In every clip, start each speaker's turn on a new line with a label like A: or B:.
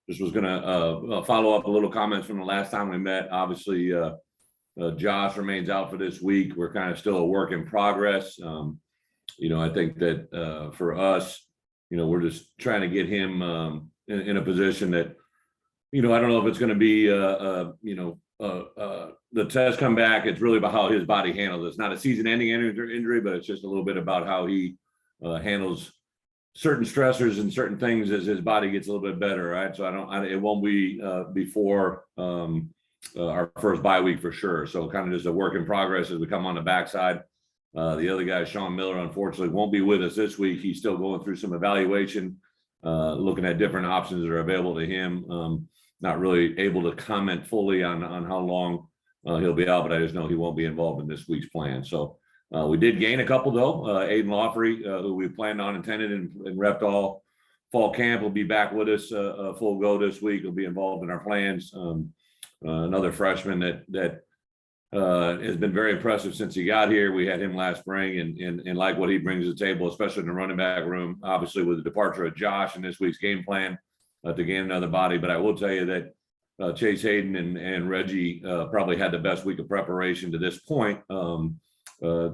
A: just was going to follow up a little comments from the last time we met. Obviously, Josh remains out for this week. We're kind of still a work in progress. I think that for us, we're just trying to get him in a position that, I don't know if it's going to be, the test come back. It's really about how his body handles it. It's not a season-ending injury, but it's just a little bit about how he handles certain stressors and certain things as his body gets a little bit better, right? So it won't be before our first bye week for sure. So kind of just a work in progress as we come on the backside. The other guy, Sean Miller, unfortunately won't be with us this week. He's still going through some evaluation, looking at different options that are available to him. Not really able to comment fully on how long he'll be out, but I just know he won't be involved in this week's plan. So we did gain a couple though. Aiden Lawfrey, who we planned on attended and repped all fall camp, will be back with us full go this week. He'll be involved in our plans. Another freshman that has been very impressive since he got here. We had him last spring and like what he brings to the table, especially in the running back room, obviously with the departure of Josh in this week's game plan to gain another body. But I will tell you that Chase Hayden and Reggie probably had the best week of preparation to this point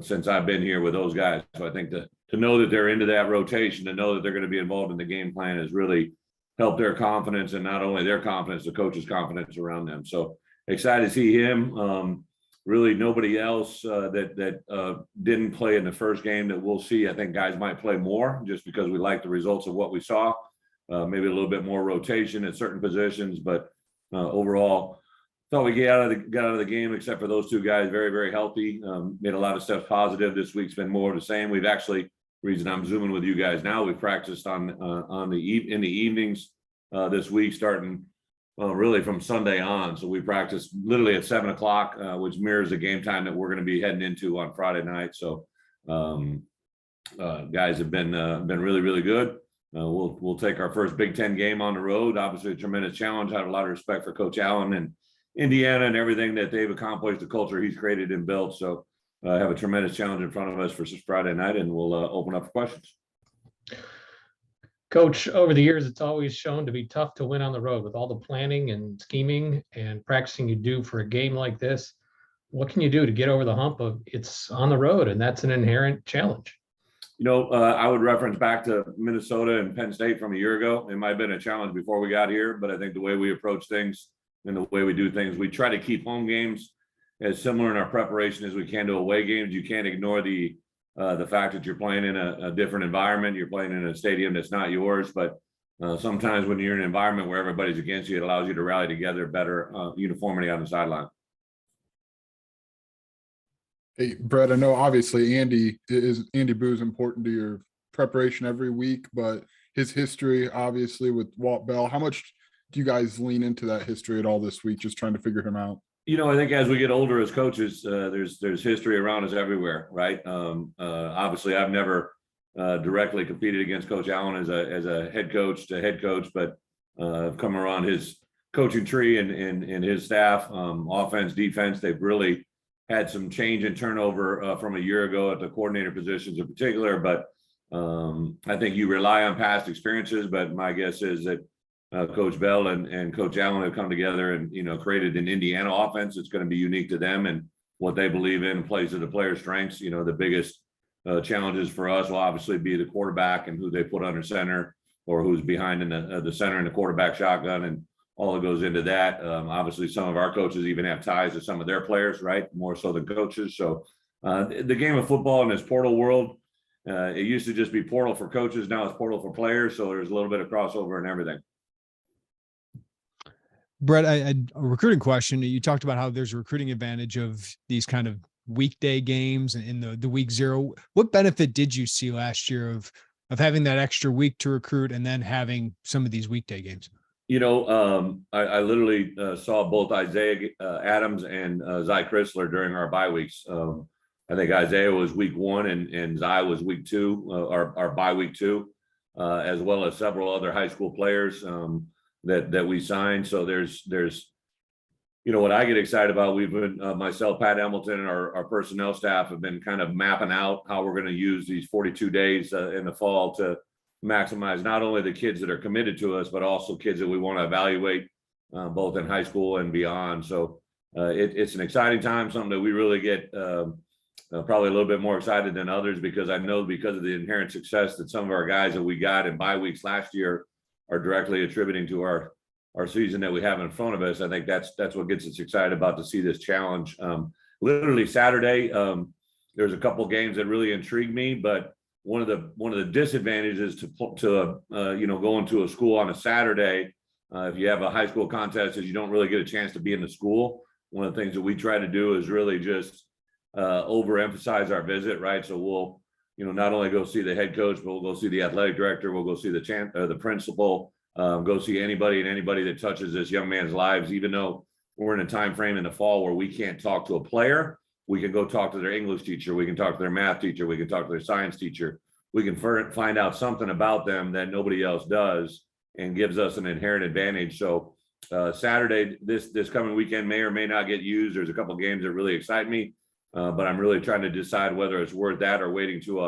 A: since I've been here with those guys. So I think to know that they're into that rotation, to know that they're going to be involved in the game plan has really helped their confidence, and not only their confidence, the coach's confidence around them. So excited to see him. Really nobody else that didn't play in the first game that we'll see. I think guys might play more just because we like the results of what we saw. Maybe a little bit more rotation at certain positions, but overall, thought we got out of the game, except for those two guys, very, very healthy. Made a lot of steps positive. This week's been more of the same. We've actually, reason I'm zooming with you guys now, we've practiced in the evenings this week, starting really from Sunday on. So we practiced literally at 7 o'clock, which mirrors the game time that we're going to be heading into on Friday night. So guys have been really, really good. We'll take our first Big Ten game on the road. Obviously a tremendous challenge. I have a lot of respect for Coach Allen and Indiana and everything that they've accomplished, the culture he's created and built. So I have a tremendous challenge in front of us for Friday night, and we'll open up for questions.
B: Coach, over the years, it's always shown to be tough to win on the road with all the planning and scheming and practicing you do for a game like this. What can you do to get over the hump of it's on the road, and that's an inherent challenge?
A: I would reference back to Minnesota and Penn State from a year ago. It might have been a challenge before we got here, but I think the way we approach things and the way we do things, we try to keep home games as similar in our preparation as we can to away games. You can't ignore the fact that you're playing in a different environment. You're playing in a stadium that's not yours, but sometimes when you're in an environment where everybody's against you, it allows you to rally together better, uniformity on the sideline.
C: Hey, Bret, I know obviously Andy Boo is important to your preparation every week, but his history obviously with Walt Bell, how much do you guys lean into that history at all this week, just trying to figure him out?
A: I think as we get older as coaches, there's history around us everywhere, right? Obviously, I've never directly competed against Coach Allen as a head coach, but I've come around his coaching tree and his staff, offense, defense. They've really had some change and turnover from a year ago at the coordinator positions in particular. But I think you rely on past experiences. But my guess is that Coach Bell and Coach Allen have come together and, created an Indiana offense that's going to be unique to them and what they believe in and plays to the players' strengths. The biggest challenges for us will obviously be the quarterback and who they put under center or who's behind in the center and the quarterback shotgun and all that goes into that. Obviously, some of our coaches even have ties to some of their players, right? More so than coaches. So the game of football in this portal world, it used to just be portal for coaches. Now it's portal for players. So there's a little bit of crossover and everything.
D: Bret, a recruiting question. You talked about how there's a recruiting advantage of these kind of weekday games in the week zero. What benefit did you see last year of having that extra week to recruit and then having some of these weekday games?
A: I literally saw both Isaiah Adams and Zy Chrysler during our bye weeks. I think Isaiah was week 1 and Zy was week 2, our bye week 2, as well as several other high school players that we signed. So there's what I get excited about. We've been myself, Pat Hamilton, and our personnel staff have been kind of mapping out how we're going to use these 42 days in the fall to maximize not only the kids that are committed to us, but also kids that we want to evaluate both in high school and beyond. So it's an exciting time, something that we really get probably a little bit more excited than others, because I know because of the inherent success that some of our guys that we got in bye weeks last year are directly attributing to our season that we have in front of us. I think that's what gets us excited about to see this challenge. Literally Saturday, there's a couple games that really intrigued me, but one of the disadvantages to going to a school on a Saturday, if you have a high school contest, is you don't really get a chance to be in the school. One of the things that we try to do is really just overemphasize our visit, right? So we'll, not only go see the head coach, but we'll go see the athletic director, we'll go see the principal, go see anybody that touches this young man's lives. Even though we're in a time frame in the fall where we can't talk to a player, we can go talk to their English teacher, we can talk to their math teacher, we can talk to their science teacher. We can find out something about them that nobody else does, and gives us an inherent advantage. So Saturday, this coming weekend may or may not get used. There's a couple games that really excite me, but I'm really trying to decide whether it's worth that or waiting to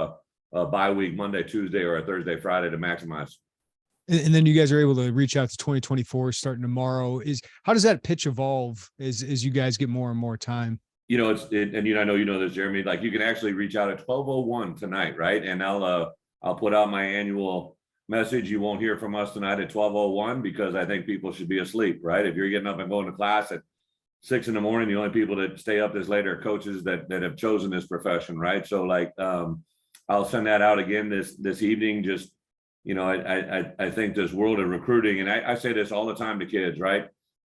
A: a bye week, Monday, Tuesday, or a Thursday, Friday to maximize.
D: And then you guys are able to reach out to 2024 starting tomorrow. How does that pitch evolve as you guys get more and more time?
A: I know this, Jeremy, like you can actually reach out at 12:01 tonight, right? And I'll put out my annual message. You won't hear from us tonight at 12:01 because I think people should be asleep, right? If you're getting up and going to class at 6 a.m, the only people that stay up this late are coaches that have chosen this profession, right? So I'll send that out again this evening. Just, I think this world of recruiting, and I say this all the time to kids, right?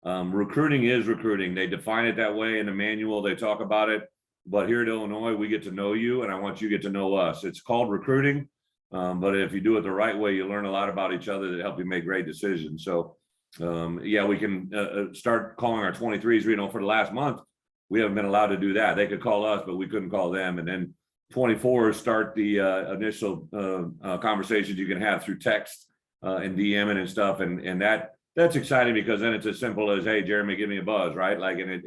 A: Recruiting is recruiting. They define it that way in the manual. They talk about it, but here at Illinois, we get to know you, and I want you to get to know us. It's called recruiting, but if you do it the right way, you learn a lot about each other that help you make great decisions. So, we can start calling our 23s. For the last month, we haven't been allowed to do that. They could call us, but we couldn't call them. And then 24s start the initial conversations you can have through text and DMing and stuff, and that's exciting because then it's as simple as, hey, Jeremy, give me a buzz, right? And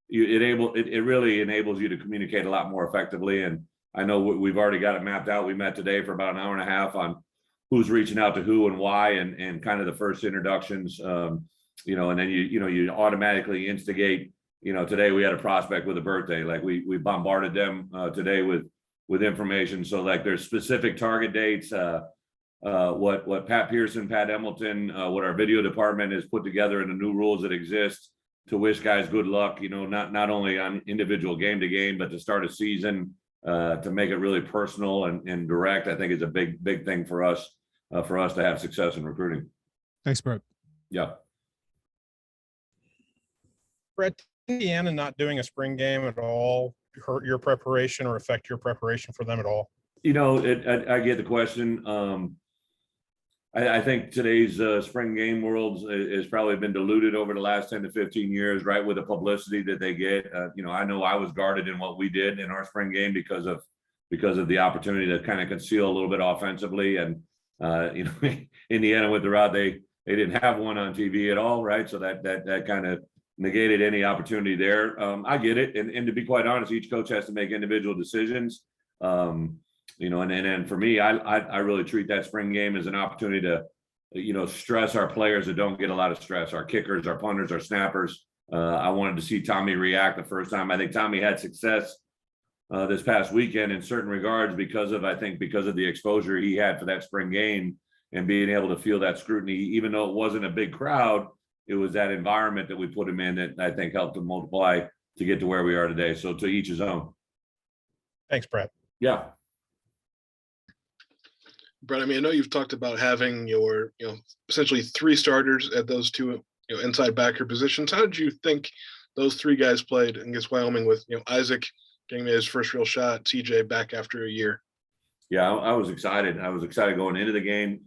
A: it really enables you to communicate a lot more effectively. And I know we've already got it mapped out. We met today for about an hour and a half on who's reaching out to who and why, and kind of the first introductions, and then you automatically instigate. Today we had a prospect with a birthday. We bombarded them today with information. So there's specific target dates. What Pat Pearson, Pat Emmleton, what our video department has put together, and the new rules that exist to wish guys good luck, not only on individual game to game, but to start a season, to make it really personal and direct, I think is a big thing for us to have success in recruiting.
D: Thanks, Bret.
A: Yeah.
E: Bret, Indiana not doing a spring game at all hurt your preparation or affect your preparation for them at all?
A: I get the question. I think today's spring game world has probably been diluted over the last 10 to 15 years, right? With the publicity that they get. I know I was guarded in what we did in our spring game because of the opportunity to kind of conceal a little bit offensively. And, Indiana went the route. They didn't have one on TV at all, right? So that kind of negated any opportunity there. I get it. And to be quite honest, each coach has to make individual decisions. And for me, I really treat that spring game as an opportunity to, stress our players that don't get a lot of stress, our kickers, our punters, our snappers. I wanted to see Tommy react the first time. I think Tommy had success this past weekend in certain regards because of the exposure he had for that spring game and being able to feel that scrutiny, even though it wasn't a big crowd. It was that environment that we put him in that I think helped him multiply to get to where we are today. So to each his own.
E: Thanks, Bret.
A: Yeah.
F: Bret, I know you've talked about having your, essentially 3 starters at those 2, inside backer positions. How did you think those 3 guys played against Wyoming with, Isaac getting his first real shot, TJ back after a year?
A: Yeah, I was excited. I was excited going into the game.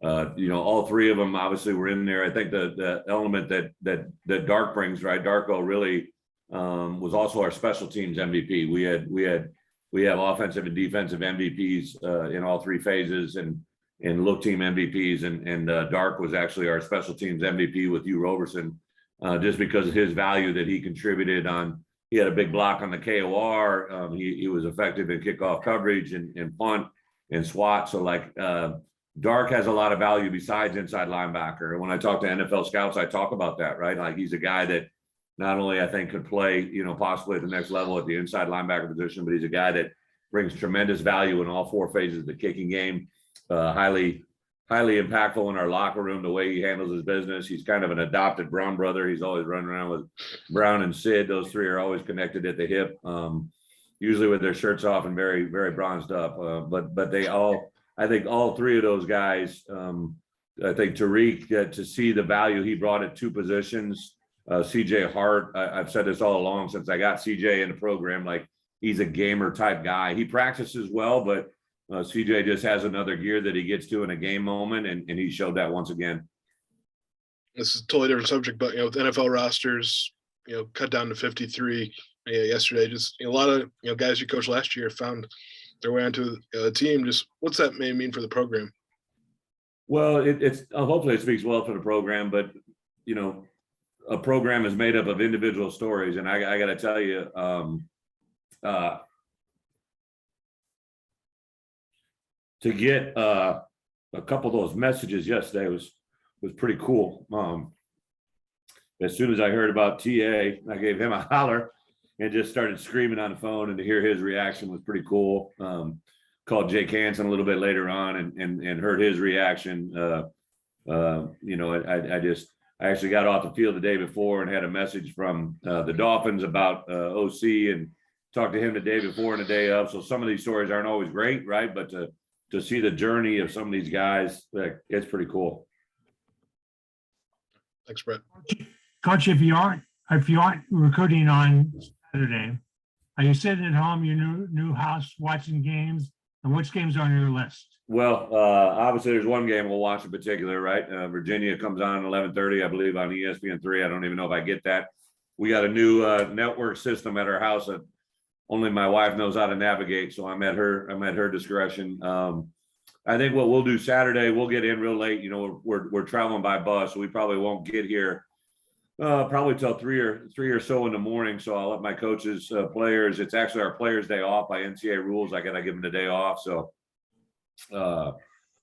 A: All 3 of them obviously were in there. I think the element that Dark brings, right? Darko really was also our special teams MVP. We have offensive and defensive MVPs in all 3 phases, and look team MVPs, and Dark was actually our special teams MVP with Hugh Roberson, just because of his value that he contributed on. He had a big block on the KOR. He was effective in kickoff coverage and punt. and SWAT. So like Dark has a lot of value besides inside linebacker. And when I talk to NFL scouts, I talk about that, right? Like he's a guy that not only I think could play, you know, possibly at the next level at the inside linebacker position, but he's a guy that brings tremendous value in all four phases of the kicking game. Highly impactful in our locker room, the way he handles his business. He's kind of an adopted Brown brother. He's always running around with Brown and Sid. Those three are always connected at the hip, usually with their shirts off and very, very bronzed up. But they all, I think all three of those guys, I think Tariq, to see the value he brought at two positions, CJ Hart, I've said this all along since I got CJ in the program, like he's a gamer type guy. He practices well, but CJ just has another gear that he gets to in a game moment, and he showed that once again.
F: This is a totally different subject, but with NFL rosters, cut down to 53 yesterday. Just a lot of guys you coached last year found their way onto a team. Just what's that may mean for the program?
A: Well, it's hopefully it speaks well for the program, but a program is made up of individual stories, and I got to tell you, to get a couple of those messages yesterday was pretty cool. As soon as I heard about TA, I gave him a holler and just started screaming on the phone, and to hear his reaction was pretty cool. Called Jake Hansen a little bit later on and heard his reaction. I actually got off the field the day before and had a message from the Dolphins about OC, and talked to him the day before and the day of. So some of these stories aren't always great, right? But to see the journey of some of these guys, it's pretty cool.
F: Thanks, Bret.
G: Coach, if you aren't recruiting on Saturday, are you sitting at home, your new house, watching games? And which games are on your list?
A: Well, obviously there's one game we'll watch in particular, right? Virginia comes on at 11:30, I believe, on ESPN3. I don't even know if I get that. We got a new network system at our house that only my wife knows how to navigate, so I'm at her discretion. I think what we'll do Saturday, we'll get in real late. We're traveling by bus, so we probably won't get here probably till three or so in the morning. So I'll let my coaches, players. It's actually our players' day off by NCAA rules. I gotta give them the day off. So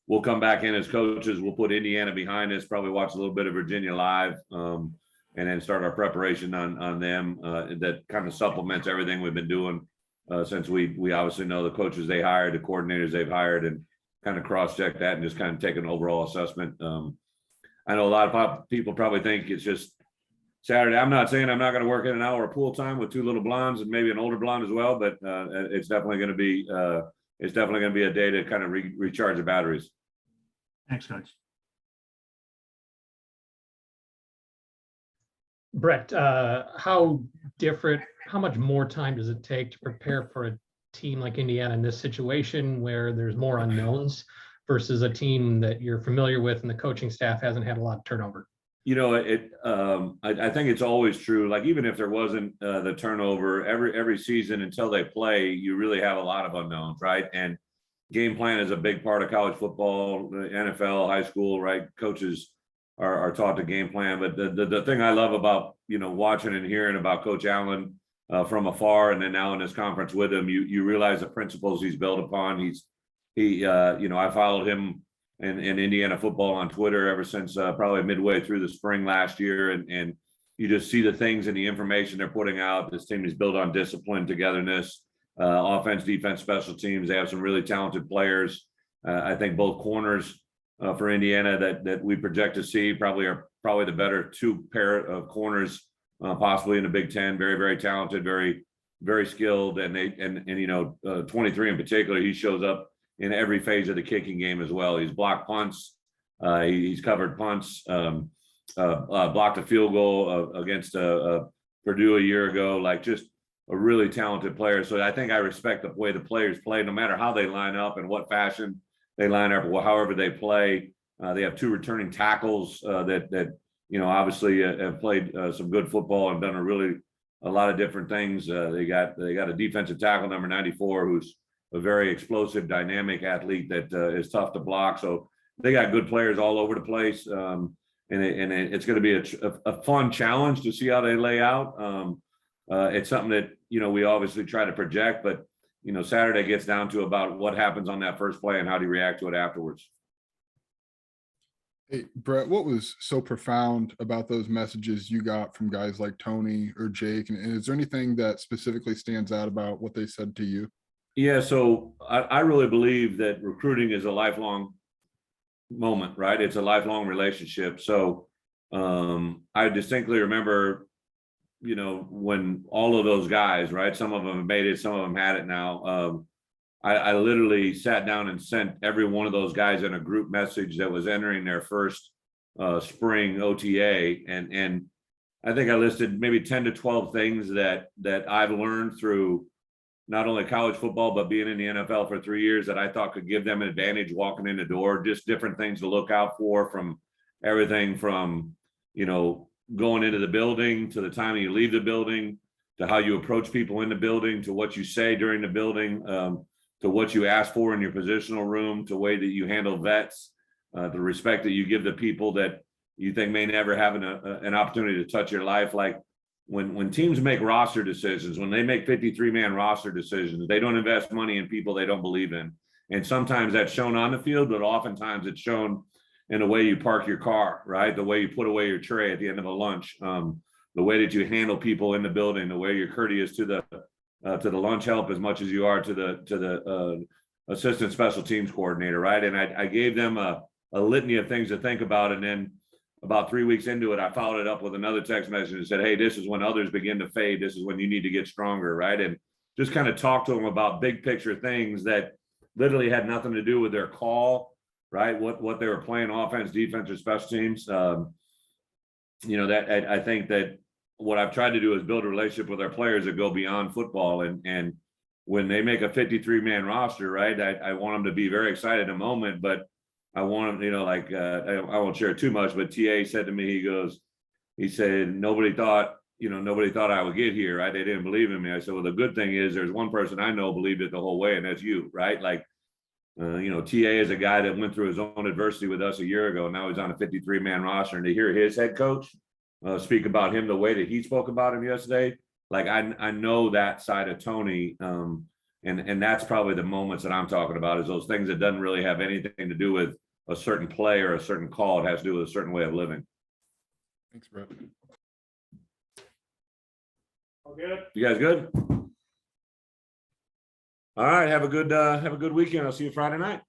A: we'll come back in as coaches. We'll put Indiana behind us. Probably watch a little bit of Virginia live, and then start our preparation on them. That kind of supplements everything we've been doing since we obviously know the coaches they hired, the coordinators they've hired, and kind of cross-check that and just kind of take an overall assessment. I know a lot of people probably think it's just Saturday. I'm not saying I'm not going to work in an hour of pool time with two little blondes and maybe an older blonde as well, but it's definitely going to be a day to kind of recharge the batteries.
G: Thanks, Coach.
B: Bret, how much more time does it take to prepare for a team like Indiana in this situation where there's more unknowns versus a team that you're familiar with and the coaching staff hasn't had a lot of turnover?
A: I think it's always true. Like even if there wasn't the turnover every season until they play, you really have a lot of unknowns, right? And game plan is a big part of college football, NFL, high school, right? Coaches are taught to game plan. But the thing I love about, watching and hearing about Coach Allen from afar, and then now in this conference with him, you realize the principles he's built upon. I followed him in Indiana football on Twitter ever since probably midway through the spring last year. And you just see the things and the information they're putting out. This team is built on discipline, togetherness, offense, defense, special teams. They have some really talented players. I think both corners for Indiana that we project to see are probably the better two pair of corners possibly in the Big Ten. Very, very talented, very, very skilled. And 23 in particular, he shows up in every phase of the kicking game as well. He's blocked punts. He's covered punts, blocked a field goal against Purdue a year ago, like just a really talented player. So I think I respect the way the players play, no matter how they line up and what fashion they line up, or however they play. They have two returning tackles that obviously have played some good football and done a lot of different things. They got a defensive tackle, number 94, who's a very explosive, dynamic athlete that is tough to block. So they got good players all over the place. And it's going to be a fun challenge to see how they lay out. It's something that, we obviously try to project, but Saturday gets down to about what happens on that first play and how do you react to it afterwards.
C: Hey, Brett, what was so profound about those messages you got from guys like Tony or Jake? And is there anything that specifically stands out about what they said to you?
A: Yeah, so I really believe that recruiting is a lifelong moment, right? It's a lifelong relationship. So I distinctly remember, when all of those guys, right? Some of them have made it, some of them had it now. I literally sat down and sent every one of those guys in a group message that was entering their first spring OTA. And I think I listed maybe 10 to 12 things that I've learned through not only college football, but being in the NFL for 3 years that I thought could give them an advantage walking in the door, just different things to look out for, from everything from, going into the building to the time you leave the building, to how you approach people in the building, to what you say during the building, to what you ask for in your positional room, to the way that you handle vets, the respect that you give the people that you think may never have an opportunity to touch your life. Like when teams make roster decisions, when they make 53-man roster decisions, they don't invest money in people they don't believe in. And sometimes that's shown on the field, but oftentimes it's shown in the way you park your car, right? The way you put away your tray at the end of a lunch, the way that you handle people in the building, the way you're courteous to the lunch help as much as you are to the assistant special teams coordinator, right? And I gave them a litany of things to think about. And then about 3 weeks into it, I followed it up with another text message and said, hey, this is when others begin to fade. This is when you need to get stronger, right? And just kind of talk to them about big picture things that literally had nothing to do with their call, right? What they were playing, offense, defense, or special teams. I think that what I've tried to do is build a relationship with our players that go beyond football. And when they make a 53-man roster, right, I want them to be very excited in a moment, but I want them, I won't share too much, but TA said to me, he said, nobody thought I would get here, right? They didn't believe in me. I said, well, the good thing is there's one person I know believed it the whole way, and that's you, right? Like, TA is a guy that went through his own adversity with us a year ago. Now he's on a 53-man roster, and to hear his head coach speak about him the way that he spoke about him yesterday, like I know that side of Tony, and that's probably the moments that I'm talking about, is those things that doesn't really have anything to do with a certain play or a certain call. It has to do with a certain way of living.
C: Thanks, Brett.
G: All good?
A: You guys good? All right, have a good weekend. I'll see you Friday night.